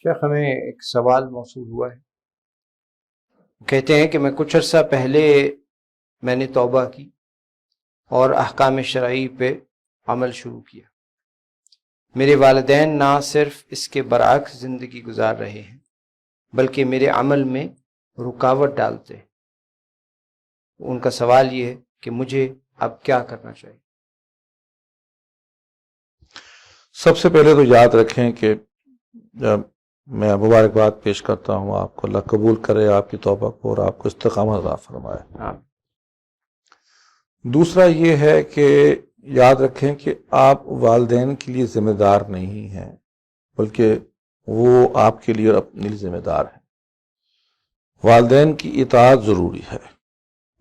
شیخ ہمیں ایک سوال موصول ہوا ہے، کہتے ہیں کہ میں کچھ عرصہ پہلے میں نے توبہ کی اور احکام شرعی پہ عمل شروع کیا۔ میرے والدین نہ صرف اس کے برعکس زندگی گزار رہے ہیں بلکہ میرے عمل میں رکاوٹ ڈالتے ہیں۔ ان کا سوال یہ ہے کہ مجھے اب کیا کرنا چاہیے؟ سب سے پہلے تو یاد رکھیں کہ میں مبارکباد پیش کرتا ہوں آپ کو، اللہ قبول کرے آپ کی توبہ کو اور آپ کو استقامت عطا فرمائے۔ دوسرا یہ ہے کہ یاد رکھیں کہ آپ والدین کے لیے ذمہ دار نہیں ہیں بلکہ وہ آپ کے لیے اور اپنے لیے ذمہ دار ہیں۔ والدین کی اطاعت ضروری ہے،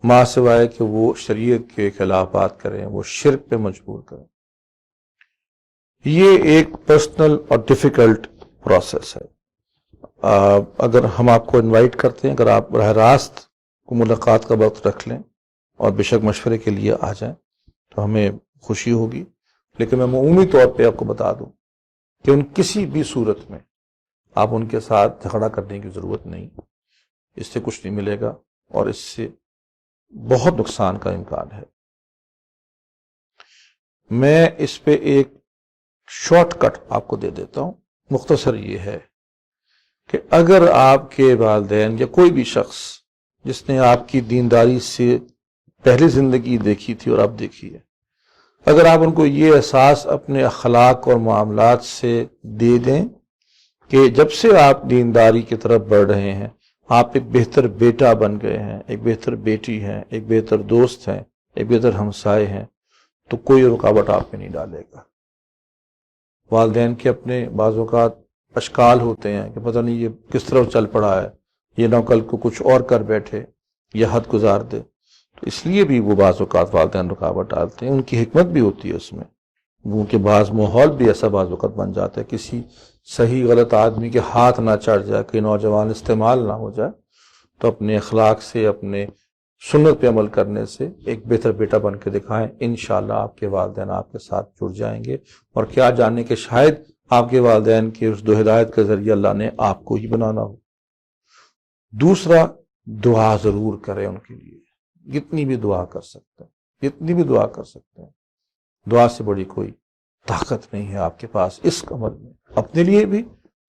ماں سوائے کہ وہ شریعت کے خلاف بات کریں، وہ شرک پہ مجبور کریں۔ یہ ایک پرسنل اور ڈیفیکلٹ پروسیس ہے۔ اگر ہم آپ کو انوائٹ کرتے ہیں، اگر آپ براہ راست کو ملاقات کا وقت رکھ لیں اور بے شک مشورے کے لیے آ جائیں تو ہمیں خوشی ہوگی، لیکن میں عمومی طور پہ آپ کو بتا دوں کہ ان کسی بھی صورت میں آپ ان کے ساتھ جھگڑا کرنے کی ضرورت نہیں، اس سے کچھ نہیں ملے گا اور اس سے بہت نقصان کا امکان ہے۔ میں اس پہ ایک شارٹ کٹ آپ کو دے دیتا ہوں، مختصر یہ ہے کہ اگر آپ کے والدین یا کوئی بھی شخص جس نے آپ کی دینداری سے پہلی زندگی دیکھی تھی اور اب دیکھی ہے، اگر آپ ان کو یہ احساس اپنے اخلاق اور معاملات سے دے دیں کہ جب سے آپ دینداری کی طرف بڑھ رہے ہیں آپ ایک بہتر بیٹا بن گئے ہیں، ایک بہتر بیٹی ہیں، ایک بہتر دوست ہیں، ایک بہتر ہمسائے ہیں، تو کوئی رکاوٹ آپ میں نہیں ڈالے گا۔ والدین کے اپنے بعض اوقات اشکال ہوتے ہیں کہ پتہ نہیں یہ کس طرح چل پڑا ہے، یہ نہ کل کو کچھ اور کر بیٹھے یا حد گزار دے، تو اس لیے بھی وہ بعض اوقات والدین رکاوٹ ڈالتے ہیں۔ ان کی حکمت بھی ہوتی ہے اس میں، وہ کہ بعض ماحول بھی ایسا بعض اوقات بن جاتا ہے، کسی صحیح غلط آدمی کے ہاتھ نہ چڑھ جائے، کہ نوجوان استعمال نہ ہو جائے، تو اپنے اخلاق سے، اپنے سنت پہ عمل کرنے سے ایک بہتر بیٹا بن کے دکھائیں۔ انشاءاللہ آپ کے والدین آپ کے ساتھ جڑ جائیں گے، اور کیا جاننے کہ شاید آپ کے والدین کی اس دو ہدایت کے ذریعے اللہ نے آپ کو ہی بنانا ہو۔ دوسرا، دعا ضرور کریں ان کے لیے، جتنی بھی دعا کر سکتے ہیں، جتنی بھی دعا کر سکتے ہیں۔ دعا سے بڑی کوئی طاقت نہیں ہے آپ کے پاس اس عمل میں، اپنے لیے بھی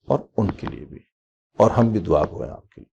اور ان کے لیے بھی، اور ہم بھی دعا گو ہیں آپ کے لیے۔